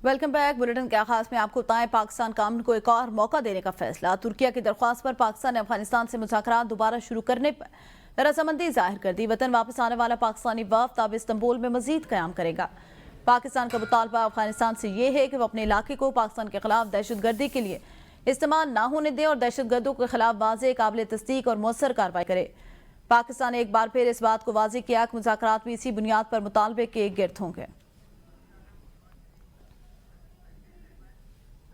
Welcome back. Bulletin کے آغاز میں آپ کو بتائیں، پاکستان کا امن کو ایک اور موقع دینے کا فیصلہ۔ ترکیہ کی درخواست پر پاکستان نے افغانستان سے مذاکرات دوبارہ شروع کرنے پر رضامندی ظاہر کر دی۔ وطن واپس آنے والا پاکستانی وفد اب استنبول میں مزید قیام کرے گا۔ پاکستان کا مطالبہ افغانستان سے یہ ہے کہ وہ اپنے علاقے کو پاکستان کے خلاف دہشت گردی کے لیے استعمال نہ ہونے دے اور دہشت گردوں کے خلاف واضح، قابل تصدیق اور مؤثر کارروائی کرے۔ پاکستان نے ایک بار پھر اس بات کو واضح کیا کہ مذاکرات بھی اسی بنیاد پر مطالبے کے گرد ہوں گے۔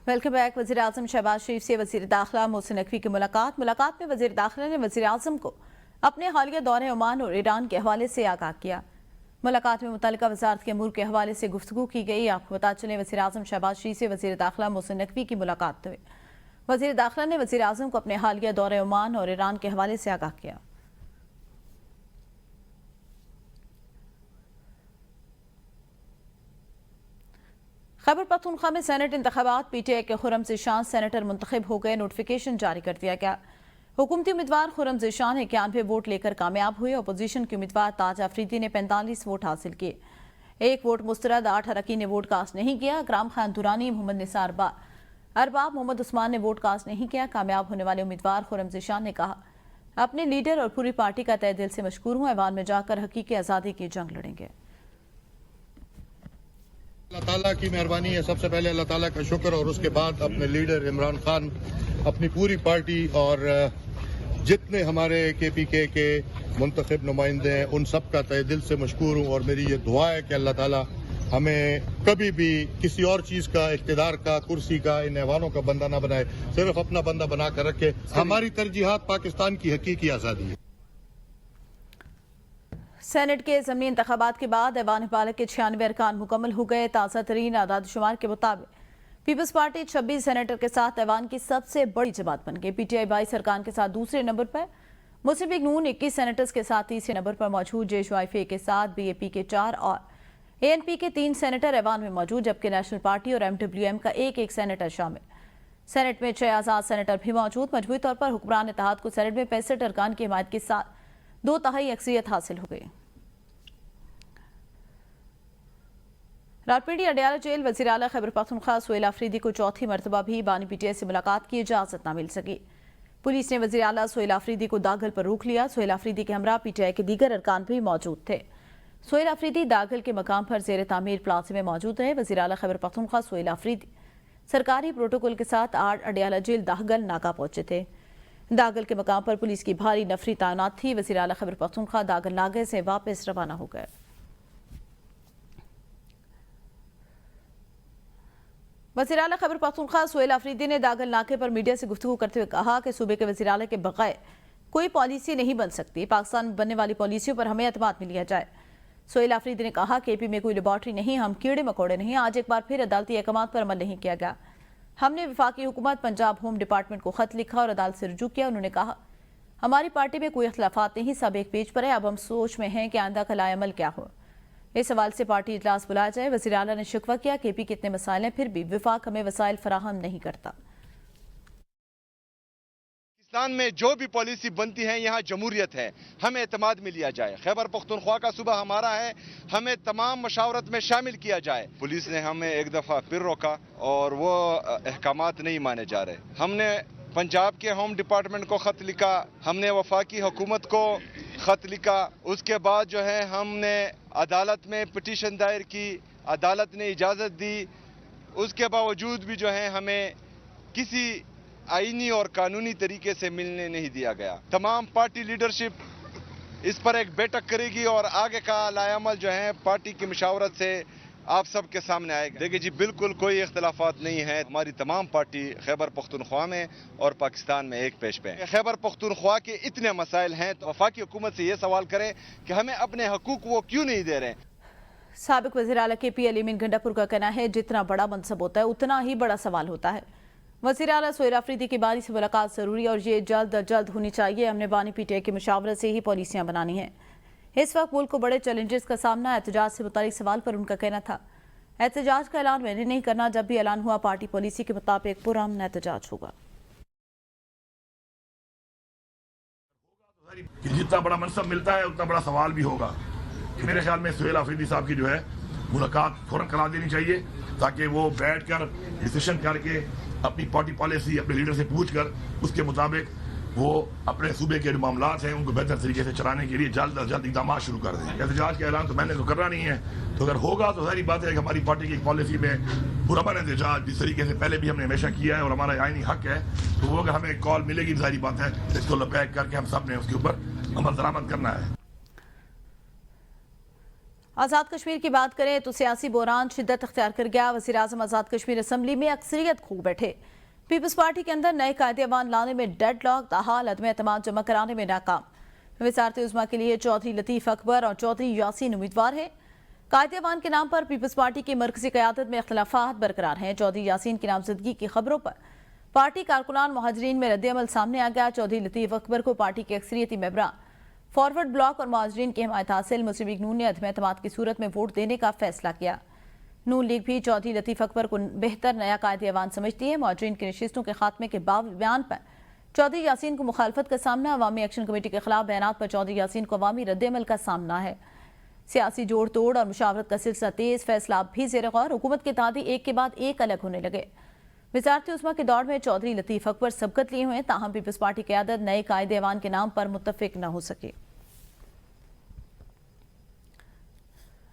Welcome back. وزیر اعظم شہباز شریف سے وزیر داخلہ محسن نقوی کی ملاقات میں وزیر داخلہ نے وزیر اعظم کو اپنے حالیہ دورہ عمان اور ایران کے حوالے سے آگاہ کیا۔ ملاقات میں متعلقہ وزارت کے امور کے حوالے سے گفتگو کی گئی۔ آپ کو بتا چلیں، وزیر اعظم شہباز شریف سے وزیر داخلہ محسن نقوی کی ملاقات ہوئی۔ وزیر داخلہ نے وزیر اعظم کو اپنے حالیہ دورہ عمان اور ایران کے حوالے سے آگاہ کیا۔ خیبر پختونخوا میں سینٹ انتخابات، پی ٹی آئی کے خرم ذیشان سینیٹر منتخب ہو گئے۔ نوٹیفیکیشن جاری کر دیا گیا۔ حکومتی امیدوار خرم ذیشان 91 ووٹ لے کر کامیاب ہوئے۔ اپوزیشن کے امیدوار تاج آفریدی نے 45 ووٹ حاصل کیے۔ 1 ووٹ مسترد، 8 اراکین نے ووٹ کاسٹ نہیں کیا۔ اکرام خان دورانی، محمد نثار ارباب، محمد عثمان نے ووٹ کاسٹ نہیں کیا۔ کامیاب ہونے والے امیدوار خرم ذیشان نے کہا، اپنے لیڈر اور پوری پارٹی کا تہہ دل سے مشکور ہوں، ایوان میں جا کر حقیقی آزادی کی جنگ لڑیں گے۔ اللہ تعالیٰ کی مہربانی ہے، سب سے پہلے اللہ تعالیٰ کا شکر، اور اس کے بعد اپنے لیڈر عمران خان، اپنی پوری پارٹی اور جتنے ہمارے کے پی کے منتخب نمائندے ہیں، ان سب کا تہہ دل سے مشکور ہوں۔ اور میری یہ دعا ہے کہ اللہ تعالیٰ ہمیں کبھی بھی کسی اور چیز کا، اقتدار کا، کرسی کا، ان ایوانوں کا بندہ نہ بنائے، صرف اپنا بندہ بنا کر رکھے۔ ہماری ترجیحات پاکستان کی حقیقی آزادی ہے۔ سینٹ کے ضمنی انتخابات کے بعد ایوان پارلیمنٹ کے 96 ارکان مکمل ہو گئے۔ تازہ ترین اعداد و شمار کے مطابق پیپلز پارٹی 26 سینیٹر کے ساتھ ایوان کی سب سے بڑی جماعت بن گئی۔ پی ٹی آئی 22 ارکان کے ساتھ دوسرے نمبر پر، مسلم لیگ نون 21 سینیٹرز کے ساتھ تیسرے نمبر پر موجود، جے یو آئی کے ساتھ بی اے پی کے 4 اور اے این پی کے 3 سینیٹر ایوان میں موجود، جبکہ نیشنل پارٹی اور ایم ڈبلیو ایم کا ایک سینیٹر شامل۔ سینٹ میں 6 آزاد سینیٹر بھی موجود۔ مجموعی طور پر حکمران اتحاد کو سینٹ میں 65 ارکان کی حمایت کے ساتھ 2/3 اکثریت حاصل ہو گئی۔ راولپنڈی اڈیالہ جیل وزیر اعلیٰ خیبر پختونخوا سہیل آفریدی کو چوتھی مرتبہ بھی بانی پی ٹی آئی سے ملاقات کی اجازت نہ مل سکی۔ پولیس نے وزیر اعلیٰ سہیل آفریدی کو داخل پر روک لیا۔ سہیل آفریدی کے ہمراہ پی ٹی آئی کے دیگر ارکان بھی موجود تھے۔ سہیل آفریدی داخل کے مقام پر زیر تعمیر پلازے میں موجود رہے۔ وزیر اعلیٰ خیبر پختونخوا سہیل آفریدی سرکاری پروٹوکول کے ساتھ اڈیالہ جیل داخل ناکہ پہنچے تھے۔ داخل کے مقام پر پولیس کی بھاری نفری تعینات تھی۔ وزیر اعلیٰ خیبر پختونخوا داخل ناکے سے واپس روانہ ہو گئے۔ وزیر اعلیٰ خیبر پختونخوا سہیل آفریدی نے داخل ناکے پر میڈیا سے گفتگو کرتے ہوئے کہا کہ صوبے کے وزیر اعلیٰ کے بغیر کوئی پالیسی نہیں بن سکتی۔ پاکستان میں بننے والی پالیسیوں پر ہمیں اعتماد میں لیا جائے۔ سہیل آفریدی نے کہا کہ اے پی میں کوئی لیبارٹری نہیں، ہم کیڑے مکوڑے نہیں۔ آج ایک بار پھر عدالتی احکامات پر عمل نہیں کیا گیا۔ ہم نے وفاقی حکومت، پنجاب ہوم ڈپارٹمنٹ کو خط لکھا اور عدالت سے رجوع کیا۔ انہوں نے کہا، ہماری پارٹی میں کوئی اختلافات نہیں، سب ایک پیج پر ہے۔ اب ہم سوچ میں ہیں کہ آئندہ کا لائے عمل کیا ہو۔ اس حوالے سے پارٹی اجلاس بلایا جائے۔ وزیر اعلیٰ نے شکوہ کیا کہ اے پی کے اتنے مسائل ہیں، پھر بھی وفاق ہمیں وسائل فراہم نہیں کرتا۔ پاکستان میں جو بھی پالیسی بنتی ہے، یہاں جمہوریت ہے، ہمیں اعتماد میں لیا جائے۔ خیبر پختونخوا کا صوبہ ہمارا ہے، ہمیں تمام مشاورت میں شامل کیا جائے۔ پولیس نے ہمیں ایک دفعہ پھر روکا اور وہ احکامات نہیں مانے جا رہے۔ ہم نے پنجاب کے ہوم ڈپارٹمنٹ کو خط لکھا، ہم نے وفاقی حکومت کو خط لکھا۔ اس کے بعد جو ہے ہم نے عدالت میں پٹیشن دائر کی، عدالت نے اجازت دی۔ اس کے باوجود بھی جو ہے ہمیں کسی آئینی اور قانونی طریقے سے ملنے نہیں دیا گیا۔ تمام پارٹی لیڈرشپ اس پر ایک بیٹھک کرے گی اور آگے کا لائے عمل جو ہے پارٹی کی مشاورت سے آپ سب کے سامنے آئے گا۔ دیکھیں جی، بالکل کوئی اختلافات نہیں ہے۔ ہماری تمام پارٹی خیبر پختونخوا میں اور پاکستان میں ایک پیش پہ ہے۔ خیبر پختونخوا کے اتنے مسائل ہیں تو وفاقی حکومت سے یہ سوال کریں کہ ہمیں اپنے حقوق وہ کیوں نہیں دے رہے ہیں۔ سابق وزیر اعلیٰ کے پی علی امین گنڈا پور کا کہنا ہے، جتنا بڑا منصب ہوتا ہے اتنا ہی بڑا سوال ہوتا ہے۔ وزیر اعلیٰ سہیل آفریدی کی بانی سے ملاقات ضروری اور یہ جلد از جلد ہونی چاہیے۔ ہم نے بانی پی ٹی آئی کی مشاورت سے ہی پالیسیاں بنانی ہیں۔ اس وقت ملک کو بڑے چیلنجز کا سامنا۔ احتجاج سے متعلق سوال پر ان کا کہنا تھا، احتجاج کا اعلان میں نے نہیں کرنا، جب بھی اعلان ہوا پارٹی پالیسی کے مطابق پرامن احتجاج ہوگا۔ جتنا بڑا منصب ملتا ہے اتنا بڑا سوال بھی ہوگا۔ میرے خیال میں سہیل آفریدی صاحب کی جو ہے मुलाकात फौरन करा देनी चाहिए ताकि वो बैठ कर डिसीजन करके अपनी पार्टी पॉलिसी अपने लीडर से पूछ कर उसके मुताबिक वो अपने सूबे के जो मामलात हैं उनको बेहतर तरीके से चलाने के लिए जल्द अज जल्द इकदाम शुरू कर दें। एहतजाज का ऐलान तो मैंने तो करना नहीं है, तो अगर होगा तो सारी बात है कि हमारी पार्टी की पॉलिसी में पुरअमन एहतजाज जिस तरीके से पहले भी हमने हमेशा किया है और हमारा आईनी हक है, तो वो अगर हमें कॉल मिलेगी सारी बात है इसको लपैक करके हम सब ने उसके ऊपर अमल दरामद करना है। आज़ाद कश्मीर की बात करें तो सियासी बहरान शिद्दत अख्तियार कर गया। वज़ीर आज़म आज़ाद कश्मीर असम्बली में अक्सरियत खो बैठे। पीपल्स पार्टी के अंदर नए कायदे अवान लाने में डेडलॉक, ताहाल अदम एतमाद जमा कराने में नाकाम। वज़ारत उज़्मा के लिए चौधरी लतीफ़ अकबर और चौधरी यासीन उम्मीदवार हैं। कायदे अवान के नाम पर पीपल्स पार्टी की मरकज़ी क़यादत में इख्तिलाफ़ात बरकरार हैं। चौधरी यासीन की नामजदगी की खबरों पर पार्टी कारकुनान मुहाजिरीन में रद्द-ए-अमल सामने आ गया। चौधरी लतीफ़ अकबर को पार्टी के अक्सरियती मेंबरान फॉरवर्ड ब्लॉक और मुहाजिरीन की हिमायत हासिल। मुस्लिम लीग नून ने अदम एतमाद की सूरत में वोट देने का फैसला किया। नून लीग भी चौधरी लतीफ़ अकबर को बेहतर नया कायदे अवान समझती है। मुहाजिरीन की नशिस्तों के खात्मे के बयान पर चौधरी यासीन को मुखालफत का सामना। अवामी एक्शन कमेटी के खिलाफ बयानात पर चौधरी यासीन को अवामी रद्द-ए-अमल का सामना है। सियासी जोड़ तोड़ और मुशावरत का सिलसिला तेज, फैसला अब भी ज़ेर गौर। हुकूमत के तादी एक के बाद एक अलग होने लगे। वज़ारत उज़्मा के दौर में चौधरी लतीफ़ अकबर सबकत लिए हुए, ताहम पीपल्स पार्टी की क़यादत नए कायदे अवान के नाम पर मुत्तफ़िक न हो सके।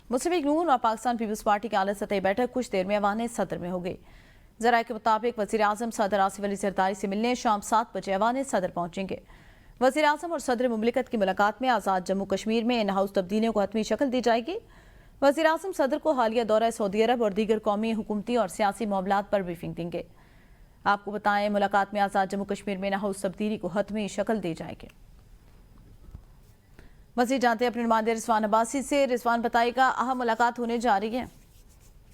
मुस्लिम लीग नून और पाकिस्तान पीपल्स पार्टी की आला सतही बैठक कुछ देर में ऐवान सदर में हो गई। ज़राए के मुताबिक वज़ीर आज़म सदर आसिफ अली ज़रदारी से मिलने शाम 7 बजे ऐवान सदर पहुंचेंगे। वज़ीर आज़म और सदर मुमलिकत की मुलाकात में आज़ाद जम्मू कश्मीर में इन हाउस तब्दीलियों को हतमी शक्ल दी जाएगी। वज़ीर आज़म सदर को हालिया दौरा सऊदी अरब और दीगर कौमी, हुकूमती और सियासी मामलात पर ब्रीफिंग देंगे। आपको बताएं, मुलाकात में आज़ाद जम्मू कश्मीर में इन हाउस तब्दीली को हतमी शक्ल दी जाएगी। मज़ीद जानते हैं अपने नुमाइंदे रिजवान अब्बासी से। रिजवान, बताएगा अहम मुलाकात होने जा रही है।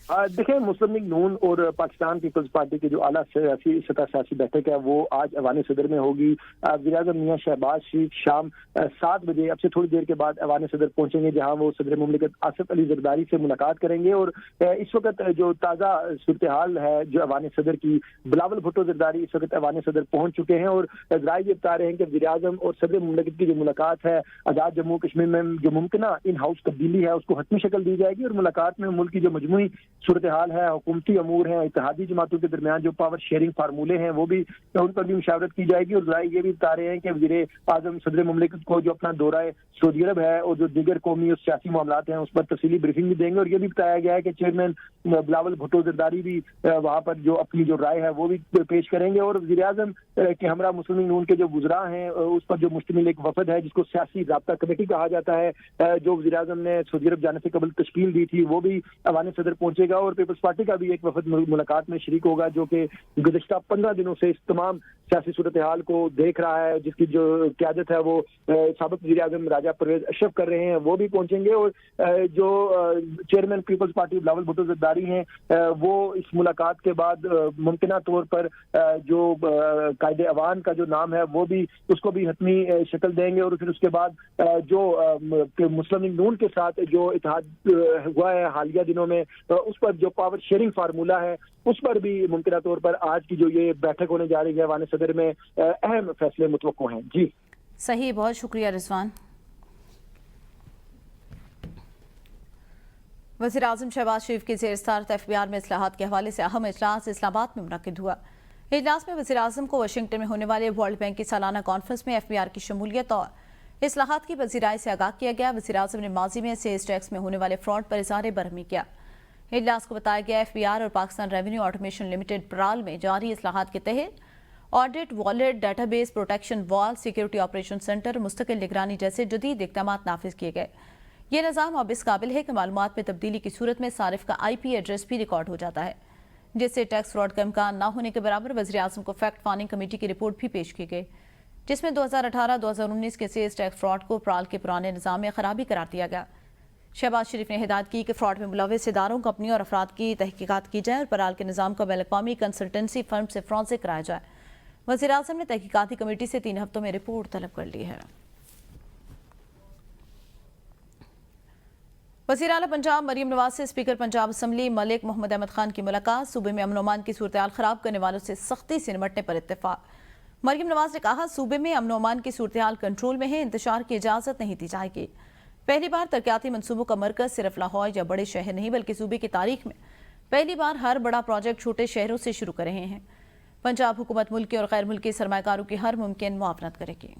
देखिए, मुस्लिम लीग नून और पाकिस्तान पीपल्स पार्टी की जो आला सियासी बैठक है वो आज ऐवान सदर में होगी। वज़ीर-ए-आज़म मियां शहबाज शरीफ शाम 7 बजे अब से थोड़ी देर के बाद ऐवान सदर पहुंचेंगे, जहां वो सदर मुमलिकत आसिफ अली ज़रदारी से मुलाकात करेंगे। और इस वक्त जो ताज़ा सूरत हाल है जो ऐवान सदर की, बिलावल भुट्टो ज़रदारी इस वक्त ऐवान सदर पहुंच चुके हैं और राय ये बता रहे हैं कि वज़ीर-ए-आज़म और सदर मुमलिकत की जो मुलाकात है आज़ाद जम्मू कश्मीर में जो मुमकिन इन हाउस तब्दीली है उसको हतमी शक्ल दी जाएगी। और मुलाकात में मुल्क की जो मजमूई सूरत हाल है, हुकूमती अमूर हैं, इत्तेहादी जमातों के दरमियान जो पावर शेयरिंग फार्मूले हैं वो भी उन पर भी मुशावरत की जाएगी। और राय ये भी बता रहे हैं कि वज़ीर आज़म सदर मुमलिकत को जो अपना दौरा सऊदी अरब है और जो दीगर कौमी और सियासी मामलात हैं उस पर तफसीली ब्रीफिंग भी देंगे। और ये भी बताया गया है कि चेयरमैन बिलावल भुट्टो ज़रदारी भी वहाँ पर जो अपनी जो राय है वो भी पेश करेंगे। और वज़ीर आज़म के हमरा मुस्लिम लीग नून के जो वुज़रा हैं उस पर जो मुश्तमिल एक वफद है जिसको सियासी राब्ता कमेटी कहा जाता है, जो वज़ीर आज़म ने सऊदी अरब जाने से कबल तश्कील दी थी, वो भी ऐवान सदर पहुंचेगा। और पीपल्स पार्टी का भी एक वफद मुलाकात में शरीक होगा जो कि गुज़श्ता 15 दिनों से इस तमाम सियासी सूरत हाल को देख रहा है, जिसकी जो क़यादत है वो साबिक़ वज़ीर आज़म राजा परवेज़ अशरफ कर रहे हैं, वो भी पहुंचेंगे। और जो चेयरमैन पीपल्स पार्टी बिलावल भुट्टो ज़रदारी हैं वो इस मुलाकात के बाद मुमकिना तौर पर जो कायदे अवान का जो नाम है वो भी उसको भी हतमी शक्ल देंगे। और फिर उसके बाद जो मुस्लिम लीग नून के साथ जो इत्तेहाद हुआ है हालिया दिनों में उस पर जो पावर शेयरिंग फार्मूला है उस पर भी मुमकिना तौर पर आज की जो ये बैठक होने जा रही है ऐवान सदर में अहम फैसले मुतवक्को हैं। जी सही, बहुत शुक्रिया रिजवान। वज़ीर आज़म शहबाज शरीफ की ज़ेर-ए-सदारत एफबीआर में इस्लाहात के हवाले से अहम इजलास इस्लामाबाद में मुनक़िद हुआ। इजलास में वज़ीर आज़म को वाशिंगटन में होने वाले वर्ल्ड बैंक की सालाना कॉन्फ्रेंस में एफबीआर की शमूलियत और इस्लाहात की वज़ीराई से आगाह किया गया। वज़ीर आज़म ने माजी में सेल्स टैक्स में होने वाले फ्रॉड पर इज़हार बरहमी किया। इजलास को बताया गया एफबीआर और Pakistan revenue automation limited PRAL में जारी इस्लाहात के तहत audit, wallet, database protection wall, security operation centre, मुस्तकिल निगरानी जैसे जदीद इक़दाम नाफिज किए गए। ये निज़ाम अब इस काबिल है कि मालूमात में तब्दीली की सूरत में सारिफ का IP एड्रेस भी रिकॉर्ड हो जाता है, जिससे टैक्स फ्रॉड का इम्कान न होने के बराबर। वज़ीर आज़म को फैक्ट फाइंडिंग कमेटी की रिपोर्ट भी पेश की गई, जिसमें 2018-2019 के सेल्स टैक्स फ्रॉड को प्राल के पुराने निज़ाम में खराबी करार दिया गया। शहबाज शरीफ ने हिदायत की कि फ्रॉड में मुलव्वस इदारों, कंपनियों और अफराद की तहकीकात की जाए और प्राल के निज़ाम को बैन-अक़वामी कंसल्टेंसी फर्म से फॉरेंसिक कराया जाए। वज़ीर आज़म ने तहकीकाती कमेटी से 3 हफ्तों में रिपोर्ट तलब कर ली है। वज़ीर आला पंजाब मरीम नवाज से स्पीकर पंजाब असम्बली मलिक मोहम्मद अहमद खान की मुलाकात। सूबे में अमन अमान की सूरत-ए-हाल खराब करने वालों से सख्ती से निपटने पर इत्तेफाक। मरीम नवाज ने कहा, सूबे में अमन अमान की सूरत-ए-हाल कंट्रोल में है, इंतशार की इजाज़त नहीं दी जाएगी। पहली बार तरक्याती मंसूबों का मरकज सिर्फ लाहौर या बड़े शहर नहीं बल्कि सूबे की तारीख में पहली बार हर बड़ा प्रोजेक्ट छोटे शहरों से शुरू कर रहे हैं। पंजाब हुकूमत मुल्की और गैर मुल्की सरमाकारों की हर मुमकिन मुआवनत करेगी।